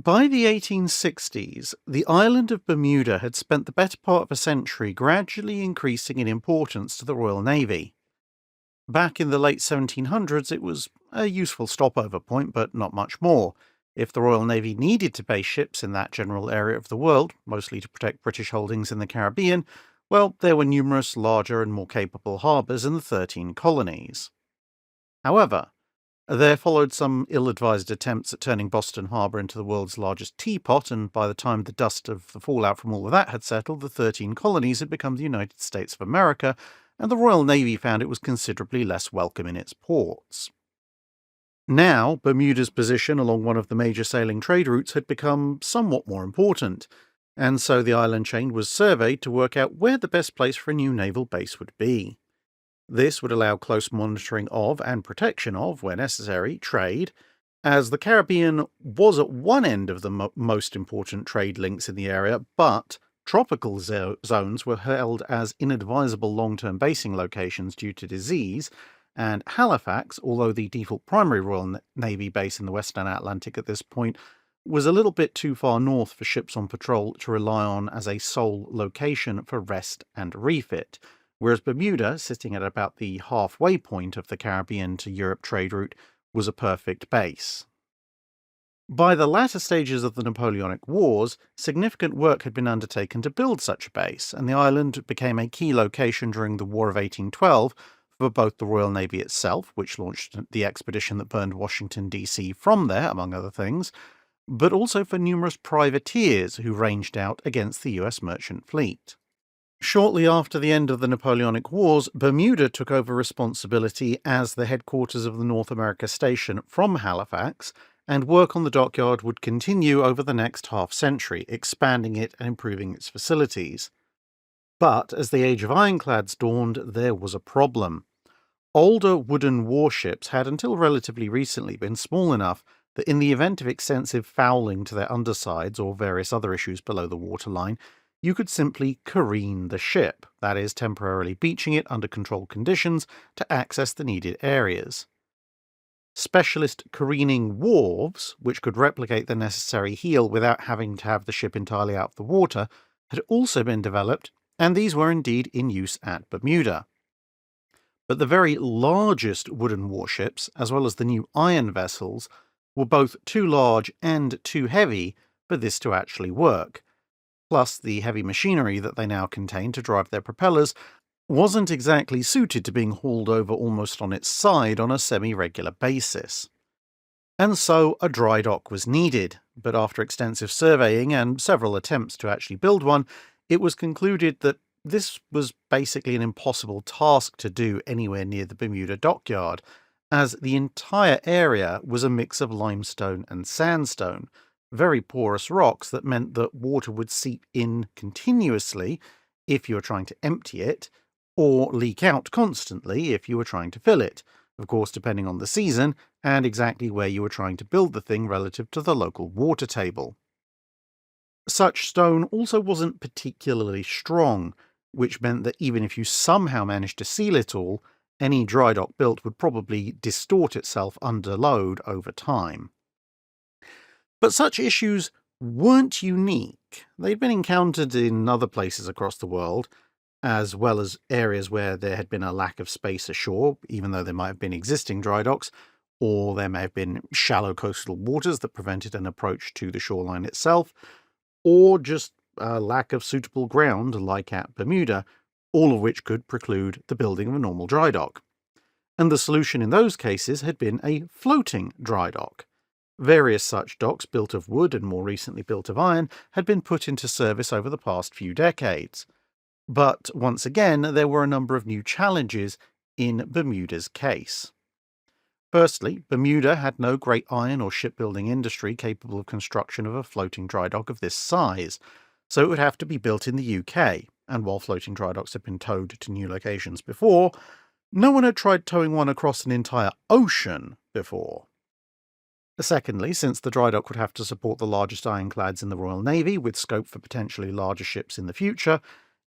By the 1860s, the island of Bermuda had spent the better part of a century gradually increasing in importance to the Royal Navy. Back in the late 1700s, it was a useful stopover point, but not much more. If the Royal Navy needed to base ships in that general area of the world, mostly to protect British holdings in the Caribbean, well, there were numerous larger and more capable harbours in the 13 colonies. However, there followed some ill-advised attempts at turning Boston Harbor into the world's largest teapot, and by the time the dust of the fallout from all of that had settled, the 13 colonies had become the United States of America, and the Royal Navy found it was considerably less welcome in its ports. Now, Bermuda's position along one of the major sailing trade routes had become somewhat more important, and so the island chain was surveyed to work out where the best place for a new naval base would be. This would allow close monitoring of, and protection of, where necessary, trade, as the Caribbean was at one end of the most important trade links in the area, but tropical zones were held as inadvisable long-term basing locations due to disease, and Halifax, although the default primary Royal Navy base in the Western Atlantic at this point, was a little bit too far north for ships on patrol to rely on as a sole location for rest and refit, whereas Bermuda, sitting at about the halfway point of the Caribbean to Europe trade route, was a perfect base. By the latter stages of the Napoleonic Wars, significant work had been undertaken to build such a base, and the island became a key location during the War of 1812 for both the Royal Navy itself, which launched the expedition that burned Washington, D.C. from there, among other things, but also for numerous privateers who ranged out against the US merchant fleet. Shortly after the end of the Napoleonic Wars, Bermuda took over responsibility as the headquarters of the North America Station from Halifax, and work on the dockyard would continue over the next half-century, expanding it and improving its facilities. But as the age of ironclads dawned, there was a problem. Older wooden warships had until relatively recently been small enough that in the event of extensive fouling to their undersides or various other issues below the waterline, you could simply careen the ship, that is, temporarily beaching it under controlled conditions to access the needed areas. Specialist careening wharves, which could replicate the necessary heel without having to have the ship entirely out of the water, had also been developed, and these were indeed in use at Bermuda. But the very largest wooden warships, as well as the new iron vessels, were both too large and too heavy for this to actually work. Plus, the heavy machinery that they now contained to drive their propellers wasn't exactly suited to being hauled over almost on its side on a semi-regular basis. And so a dry dock was needed, but after extensive surveying and several attempts to actually build one, it was concluded that this was basically an impossible task to do anywhere near the Bermuda dockyard, as the entire area was a mix of limestone and sandstone, very porous rocks that meant that water would seep in continuously if you were trying to empty it, or leak out constantly if you were trying to fill it, of course depending on the season and exactly where you were trying to build the thing relative to the local water table. Such stone also wasn't particularly strong, which meant that even if you somehow managed to seal it all, any dry dock built would probably distort itself under load over time. But such issues weren't unique. They'd been encountered in other places across the world, as well as areas where there had been a lack of space ashore, even though there might have been existing dry docks, or there may have been shallow coastal waters that prevented an approach to the shoreline itself, or just a lack of suitable ground like at Bermuda, all of which could preclude the building of a normal dry dock. And the solution in those cases had been a floating dry dock. Various such docks, built of wood and more recently built of iron, had been put into service over the past few decades. But once again, there were a number of new challenges in Bermuda's case. Firstly, Bermuda had no great iron or shipbuilding industry capable of construction of a floating dry dock of this size, so it would have to be built in the UK, and while floating dry docks had been towed to new locations before, no one had tried towing one across an entire ocean before. Secondly, since the dry dock would have to support the largest ironclads in the Royal Navy, with scope for potentially larger ships in the future,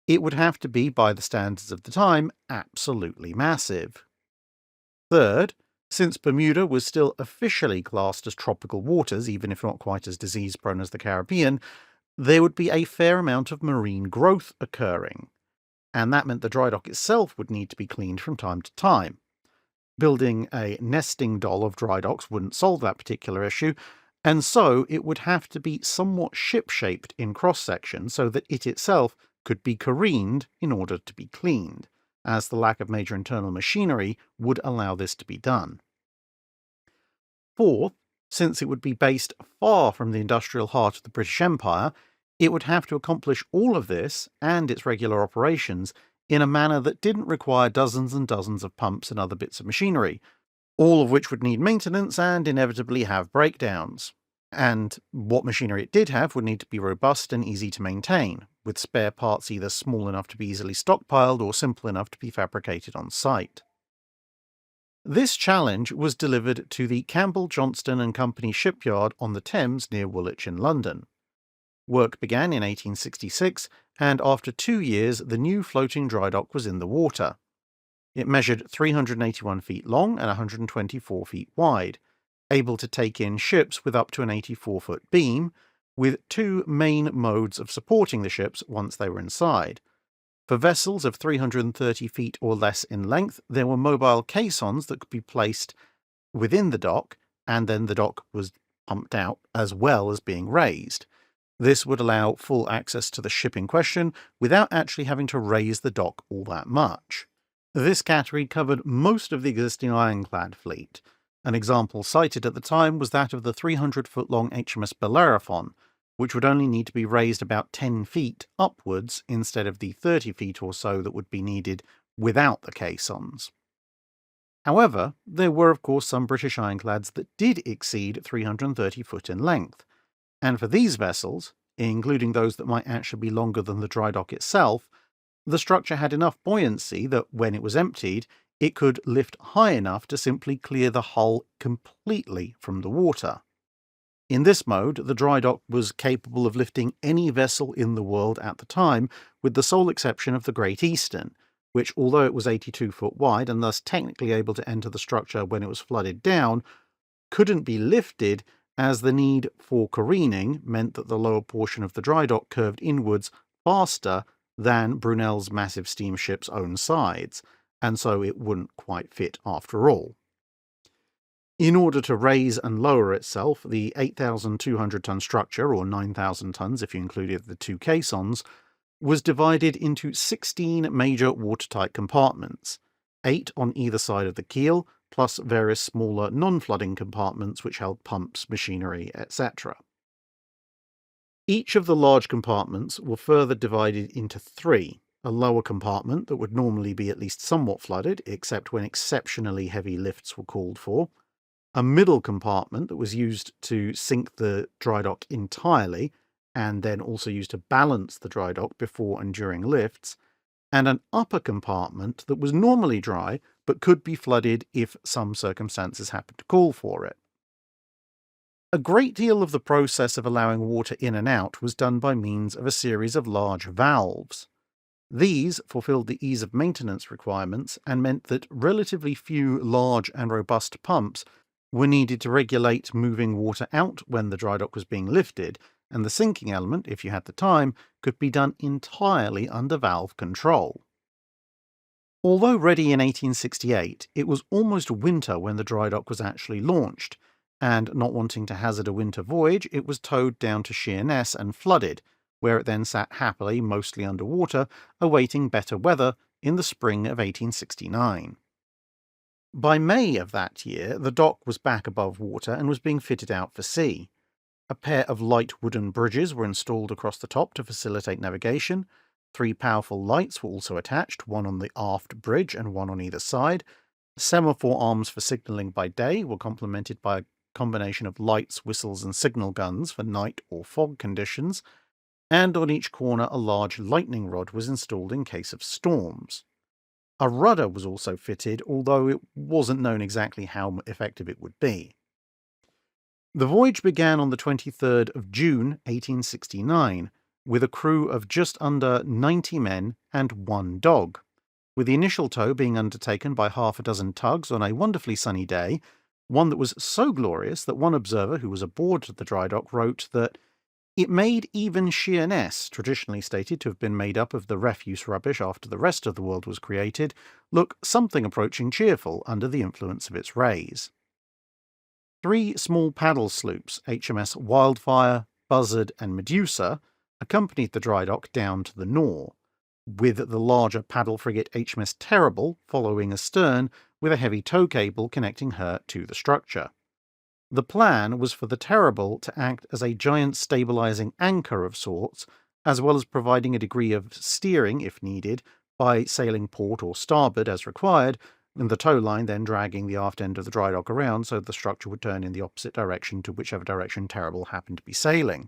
it would have to be, by the standards of the time, absolutely massive. Third, Since Bermuda was still officially classed as tropical waters, even if not quite as disease-prone as the Caribbean, there would be a fair amount of marine growth occurring, and that meant the dry dock itself would need to be cleaned from time to time. Building a nesting doll of dry docks wouldn't solve that particular issue, and so it would have to be somewhat ship-shaped in cross-section so that it itself could be careened in order to be cleaned, as the lack of major internal machinery would allow this to be done. Fourth, since it would be based far from the industrial heart of the British Empire, it would have to accomplish all of this and its regular operations in a manner that didn't require dozens and dozens of pumps and other bits of machinery, all of which would need maintenance and inevitably have breakdowns. And what machinery it did have would need to be robust and easy to maintain, with spare parts either small enough to be easily stockpiled or simple enough to be fabricated on site. This challenge was delivered to the Campbell, Johnston and Company shipyard on the Thames near Woolwich in London. Work began in 1866, and after 2 years the new floating dry dock was in the water. It measured 381 feet long and 124 feet wide, able to take in ships with up to an 84-foot beam, with 2 main modes of supporting the ships once they were inside. For vessels of 330 feet or less in length, there were mobile caissons that could be placed within the dock, and then the dock was pumped out as well as being raised. This would allow full access to the ship in question without actually having to raise the dock all that much. This category covered most of the existing ironclad fleet. An example cited at the time was that of the 300-foot-long HMS Bellerophon, which would only need to be raised about 10 feet upwards instead of the 30 feet or so that would be needed without the caissons. However, there were of course some British ironclads that did exceed 330 foot in length, and for these vessels, including those that might actually be longer than the dry dock itself, the structure had enough buoyancy that when it was emptied, it could lift high enough to simply clear the hull completely from the water. In this mode, the dry dock was capable of lifting any vessel in the world at the time, with the sole exception of the Great Eastern, which, although it was 82 foot wide and thus technically able to enter the structure when it was flooded down, couldn't be lifted as the need for careening meant that the lower portion of the dry dock curved inwards faster than Brunel's massive steamship's own sides, and so it wouldn't quite fit after all. In order to raise and lower itself, the 8,200-ton structure, or 9,000 tons if you included the 2 caissons, was divided into 16 major watertight compartments, 8 on either side of the keel, plus various smaller non-flooding compartments which held pumps, machinery, etc. Each of the large compartments were further divided into 3, a lower compartment that would normally be at least somewhat flooded, except when exceptionally heavy lifts were called for, a middle compartment that was used to sink the dry dock entirely, and then also used to balance the dry dock before and during lifts, and an upper compartment that was normally dry but could be flooded if some circumstances happened to call for it. A great deal of the process of allowing water in and out was done by means of a series of large valves. These fulfilled the ease of maintenance requirements and meant that relatively few large and robust pumps were needed to regulate moving water out when the dry dock was being lifted, and the sinking element, if you had the time, could be done entirely under valve control. Although ready in 1868, it was almost winter when the dry dock was actually launched, and not wanting to hazard a winter voyage, it was towed down to Sheerness and flooded, where it then sat happily, mostly underwater, awaiting better weather in the spring of 1869. By May of that year, the dock was back above water and was being fitted out for sea. A pair of light wooden bridges were installed across the top to facilitate navigation. 3 powerful lights were also attached, one on the aft bridge and one on either side. Semaphore arms for signalling by day were complemented by a combination of lights, whistles, and signal guns for night or fog conditions, and on each corner a large lightning rod was installed in case of storms. A rudder was also fitted, although it wasn't known exactly how effective it would be. The voyage began on the 23rd of June 1869, with a crew of just under 90 men and 1 dog. with the initial tow being undertaken by half a dozen tugs on a wonderfully sunny day, one that was so glorious that one observer who was aboard the Drydock wrote that it made even Sheerness, traditionally stated to have been made up of the refuse rubbish after the rest of the world was created, look something approaching cheerful under the influence of its rays. 3 small paddle sloops, HMS Wildfire, Buzzard, and Medusa, accompanied the Drydock down to the Nore, with the larger paddle frigate HMS Terrible following astern with a heavy tow cable connecting her to the structure. The plan was for the Terrible to act as a giant stabilizing anchor of sorts, as well as providing a degree of steering, if needed, by sailing port or starboard as required, and the tow line then dragging the aft end of the Drydock around so the structure would turn in the opposite direction to whichever direction Terrible happened to be sailing.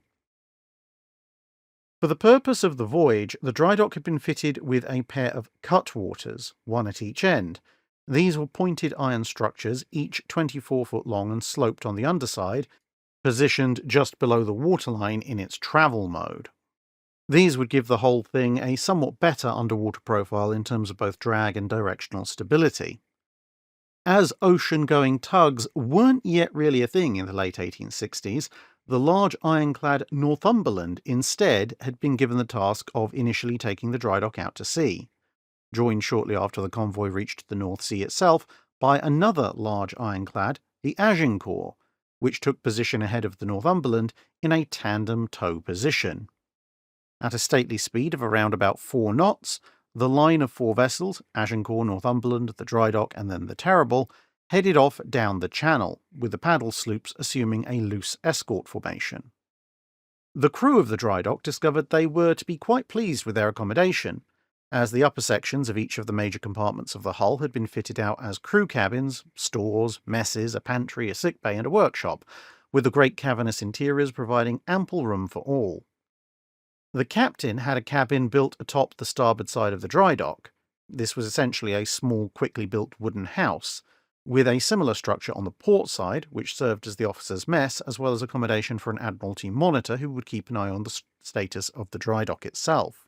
For the purpose of the voyage, the Drydock had been fitted with a pair of cutwaters, one at each end. These were pointed iron structures, each 24 foot long and sloped on the underside, positioned just below the waterline in its travel mode. These would give the whole thing a somewhat better underwater profile in terms of both drag and directional stability. As ocean-going tugs weren't yet really a thing in the late 1860s, the large ironclad Northumberland instead had been given the task of initially taking the Drydock out to sea, joined shortly after the convoy reached the North Sea itself by another large ironclad, the Agincourt, which took position ahead of the Northumberland in a tandem tow position. At a stately speed of around about 4 knots, the line of 4 vessels, Agincourt, Northumberland, the Drydock, and then the Terrible, headed off down the channel, with the paddle sloops assuming a loose escort formation. The crew of the Drydock discovered they were to be quite pleased with their accommodation, as the upper sections of each of the major compartments of the hull had been fitted out as crew cabins, stores, messes, a pantry, a sick bay, and a workshop, with the great cavernous interiors providing ample room for all. The captain had a cabin built atop the starboard side of the Drydock. This was essentially a small, quickly built wooden house, with a similar structure on the port side, which served as the officers' mess, as well as accommodation for an Admiralty monitor who would keep an eye on the status of the Drydock itself.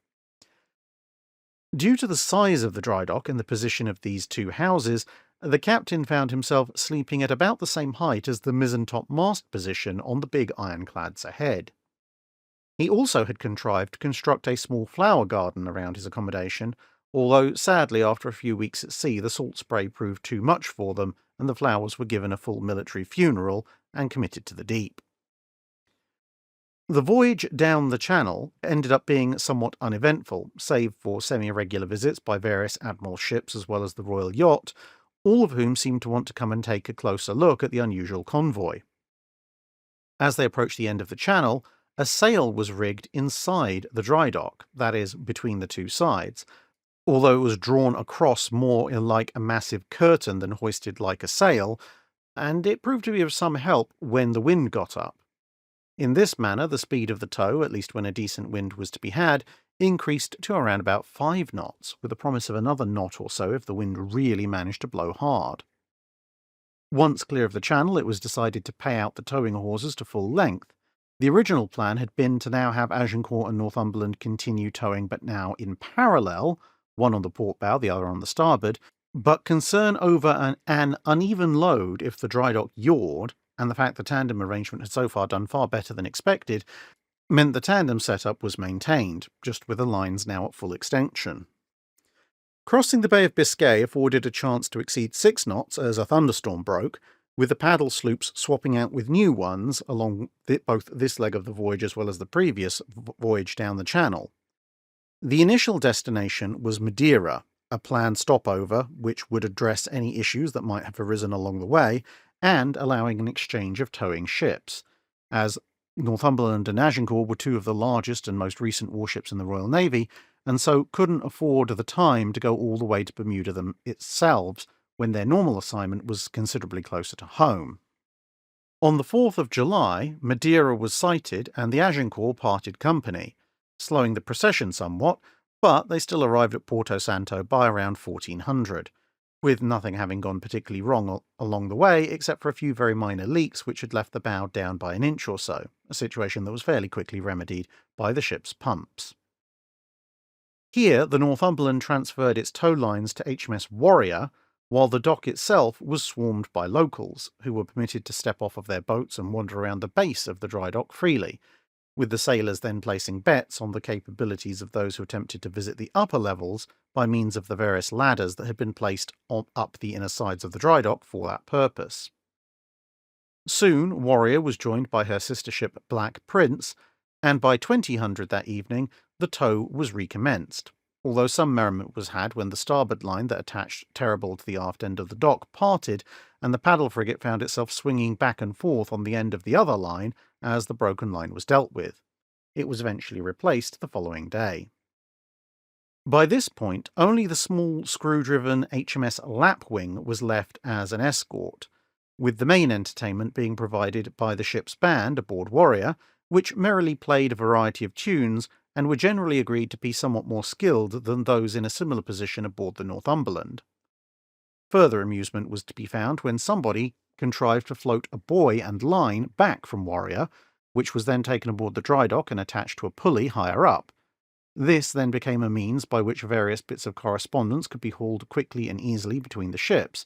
Due to the size of the Drydock and the position of these 2 houses, the captain found himself sleeping at about the same height as the mizzen-top mast position on the big ironclads ahead. He also had contrived to construct a small flower garden around his accommodation, although sadly after a few weeks at sea the salt spray proved too much for them and the flowers were given a full military funeral and committed to the deep. The voyage down the channel ended up being somewhat uneventful, save for semi-irregular visits by various admiral ships as well as the royal yacht, all of whom seemed to want to come and take a closer look at the unusual convoy. As they approached the end of the channel, a sail was rigged inside the Drydock, that is, between the 2 sides, although it was drawn across more like a massive curtain than hoisted like a sail, and it proved to be of some help when the wind got up. In this manner, the speed of the tow, at least when a decent wind was to be had, increased to around about 5 knots, with a promise of another knot or so if the wind really managed to blow hard. Once clear of the channel, it was decided to pay out the towing hawsers to full length. The original plan had been to now have Agincourt and Northumberland continue towing, but now in parallel, one on the port bow, the other on the starboard, but concern over an uneven load if the Drydock yawed, and the fact the tandem arrangement had so far done far better than expected, meant the tandem setup was maintained, just with the lines now at full extension. Crossing the Bay of Biscay afforded a chance to exceed 6 knots as a thunderstorm broke, with the paddle sloops swapping out with new ones along both this leg of the voyage as well as the previous voyage down the channel. The initial destination was Madeira, a planned stopover which would address any issues that might have arisen along the way, and allowing an exchange of towing ships, as Northumberland and Agincourt were 2 of the largest and most recent warships in the Royal Navy, and so couldn't afford the time to go all the way to Bermuda themselves when their normal assignment was considerably closer to home. On the 4th of July, Madeira was sighted and the Agincourt parted company, slowing the procession somewhat, but they still arrived at Porto Santo by around 1400, with nothing having gone particularly wrong along the way except for a few very minor leaks which had left the bow down by an inch or so, a situation that was fairly quickly remedied by the ship's pumps. Here, the Northumberland transferred its tow lines to HMS Warrior, while the dock itself was swarmed by locals, who were permitted to step off of their boats and wander around the base of the dry dock freely, with the sailors then placing bets on the capabilities of those who attempted to visit the upper levels by means of the various ladders that had been placed up the inner sides of the dry dock for that purpose. Soon, Warrior was joined by her sister ship Black Prince, and by 2000 that evening, the tow was recommenced, although some merriment was had when the starboard line that attached Terrible to the aft end of the dock parted, and the paddle frigate found itself swinging back and forth on the end of the other line as the broken line was dealt with. It was eventually replaced the following day. By this point, only the small screw-driven HMS Lapwing was left as an escort, with the main entertainment being provided by the ship's band aboard Warrior, which merrily played a variety of tunes and were generally agreed to be somewhat more skilled than those in a similar position aboard the Northumberland. Further amusement was to be found when somebody contrived to float a buoy and line back from Warrior, which was then taken aboard the dry dock and attached to a pulley higher up. This then became a means by which various bits of correspondence could be hauled quickly and easily between the ships,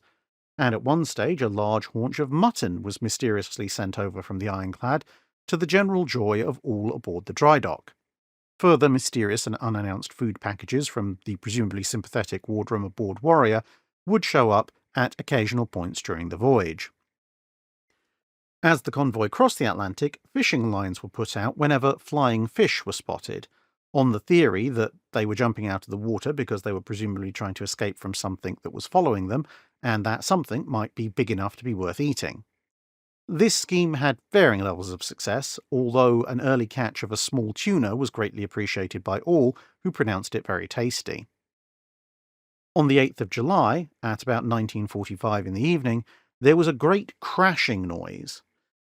and at one stage a large haunch of mutton was mysteriously sent over from the ironclad, to the general joy of all aboard the dry dock. Further mysterious and unannounced food packages from the presumably sympathetic wardroom aboard Warrior would show up at occasional points during the voyage. As the convoy crossed the Atlantic, fishing lines were put out whenever flying fish were spotted, on the theory that they were jumping out of the water because they were presumably trying to escape from something that was following them, and that something might be big enough to be worth eating. This scheme had varying levels of success, although an early catch of a small tuna was greatly appreciated by all, who pronounced it very tasty. On the 8th of July, at about 19:45 in the evening, there was a great crashing noise.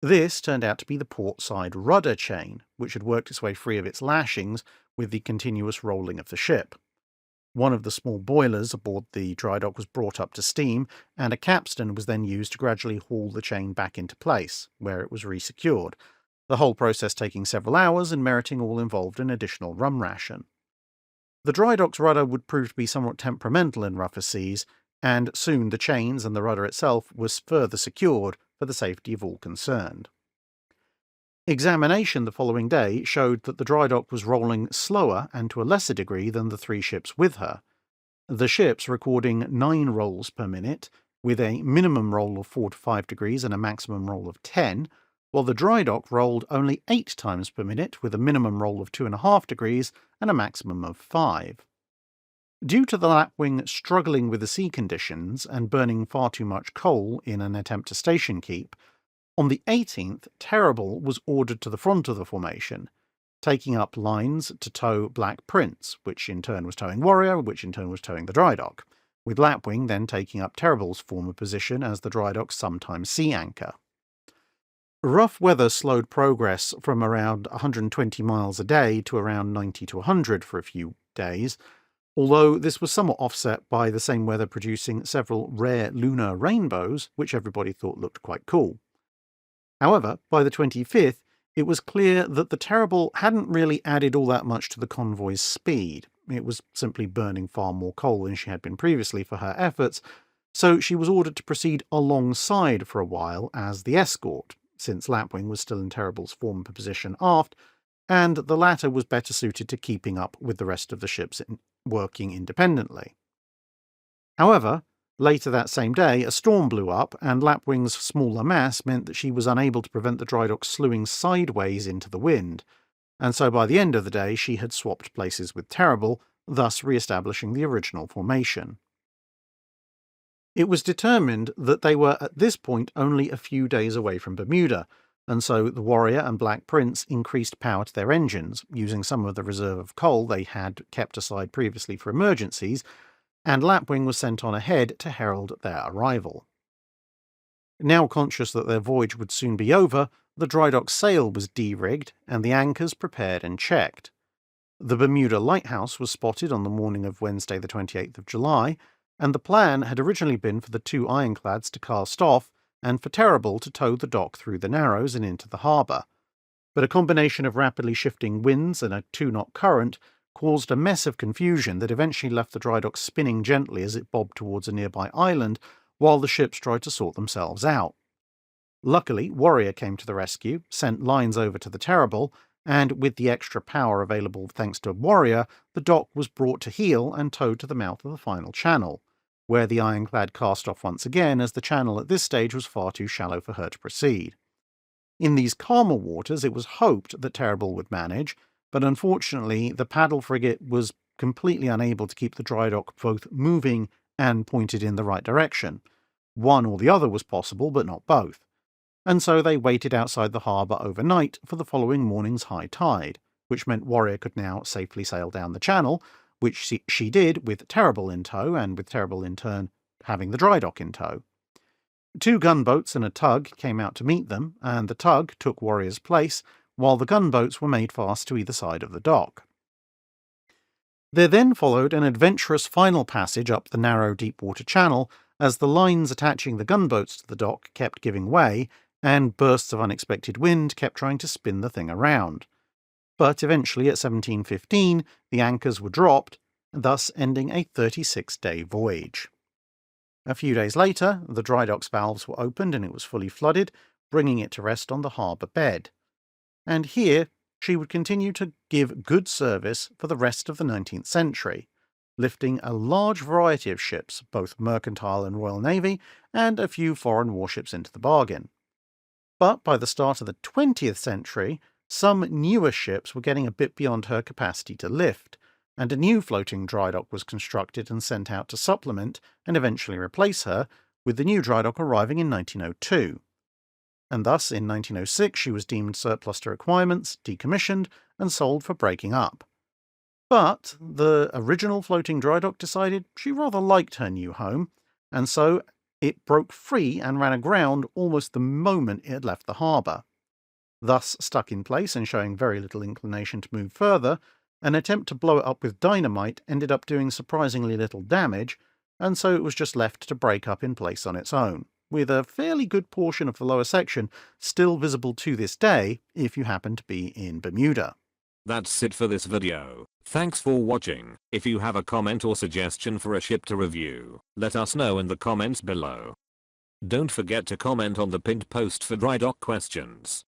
This turned out to be the port side rudder chain, which had worked its way free of its lashings with the continuous rolling of the ship. One of the small boilers aboard the dry dock was brought up to steam, and a capstan was then used to gradually haul the chain back into place, where it was resecured, the whole process taking several hours and meriting all involved an additional rum ration. The dry dock's rudder would prove to be somewhat temperamental in rougher seas, and soon the chains and the rudder itself was further secured for the safety of all concerned. Examination the following day showed that the dry dock was rolling slower and to a lesser degree than the three ships with her, the ships recording 9 rolls per minute, with a minimum roll of 4 to 5 degrees and a maximum roll of 10, while the dry dock rolled only 8 times per minute with a minimum roll of 2.5 degrees and a maximum of 5. Due to the Lapwing struggling with the sea conditions and burning far too much coal in an attempt to station keep, on the 18th, Terrible was ordered to the front of the formation, taking up lines to tow Black Prince, which in turn was towing Warrior, which in turn was towing the dry dock, with Lapwing then taking up Terrible's former position as the dry dock's sometime sea anchor. Rough weather slowed progress from around 120 miles a day to around 90 to 100 for a few days, although this was somewhat offset by the same weather producing several rare lunar rainbows, which everybody thought looked quite cool. However, by the 25th, it was clear that the Terrible hadn't really added all that much to the convoy's speed. It was simply burning far more coal than she had been previously for her efforts, so she was ordered to proceed alongside for a while as the escort, since Lapwing was still in Terrible's former position aft, and the latter was better suited to keeping up with the rest of the ships working independently. However, later that same day, a storm blew up, and Lapwing's smaller mass meant that she was unable to prevent the dry dock slewing sideways into the wind, and so by the end of the day she had swapped places with Terrible, thus re-establishing the original formation. It was determined that they were at this point only a few days away from Bermuda, and so the Warrior and Black Prince increased power to their engines, using some of the reserve of coal they had kept aside previously for emergencies, and Lapwing was sent on ahead to herald their arrival. Now conscious that their voyage would soon be over, the dry dock sail was de-rigged and the anchors prepared and checked. The Bermuda lighthouse was spotted on the morning of Wednesday the 28th of July, and the plan had originally been for the 2 ironclads to cast off and for Terrible to tow the dock through the Narrows and into the harbour. But a combination of rapidly shifting winds and a 2-knot current caused a mess of confusion that eventually left the dry dock spinning gently as it bobbed towards a nearby island while the ships tried to sort themselves out. Luckily, Warrior came to the rescue, sent lines over to the Terrible, and with the extra power available thanks to Warrior, the dock was brought to heel and towed to the mouth of the final channel, where the ironclad cast off once again as the channel at this stage was far too shallow for her to proceed. In these calmer waters, it was hoped that Terrible would manage, but unfortunately the paddle frigate was completely unable to keep the dry dock both moving and pointed in the right direction. One or the other was possible, but not both. And so they waited outside the harbour overnight for the following morning's high tide, which meant Warrior could now safely sail down the channel, which she did with Terrible in tow, and with Terrible in turn having the dry dock in tow. 2 gunboats and a tug came out to meet them, and the tug took Warrior's place, while the gunboats were made fast to either side of the dock. There then followed an adventurous final passage up the narrow deep-water channel, as the lines attaching the gunboats to the dock kept giving way, and bursts of unexpected wind kept trying to spin the thing around. But eventually at 1715, the anchors were dropped, thus ending a 36-day voyage. A few days later, the dry dock's valves were opened and it was fully flooded, bringing it to rest on the harbour bed. And here she would continue to give good service for the rest of the 19th century, lifting a large variety of ships, both mercantile and Royal Navy, and a few foreign warships into the bargain. But by the start of the 20th century, some newer ships were getting a bit beyond her capacity to lift, and a new floating dry dock was constructed and sent out to supplement and eventually replace her, with the new dry dock arriving in 1902. And thus, in 1906, she was deemed surplus to requirements, decommissioned, and sold for breaking up. But the original floating dry dock decided she rather liked her new home, and so it broke free and ran aground almost the moment it had left the harbour. Thus stuck in place and showing very little inclination to move further, an attempt to blow it up with dynamite ended up doing surprisingly little damage, and so it was just left to break up in place on its own, with a fairly good portion of the lower section still visible to this day if you happen to be in Bermuda. That's it for this video. Thanks for watching. If you have a comment or suggestion for a ship to review, let us know in the comments below. Don't forget to comment on the pinned post for dry dock questions.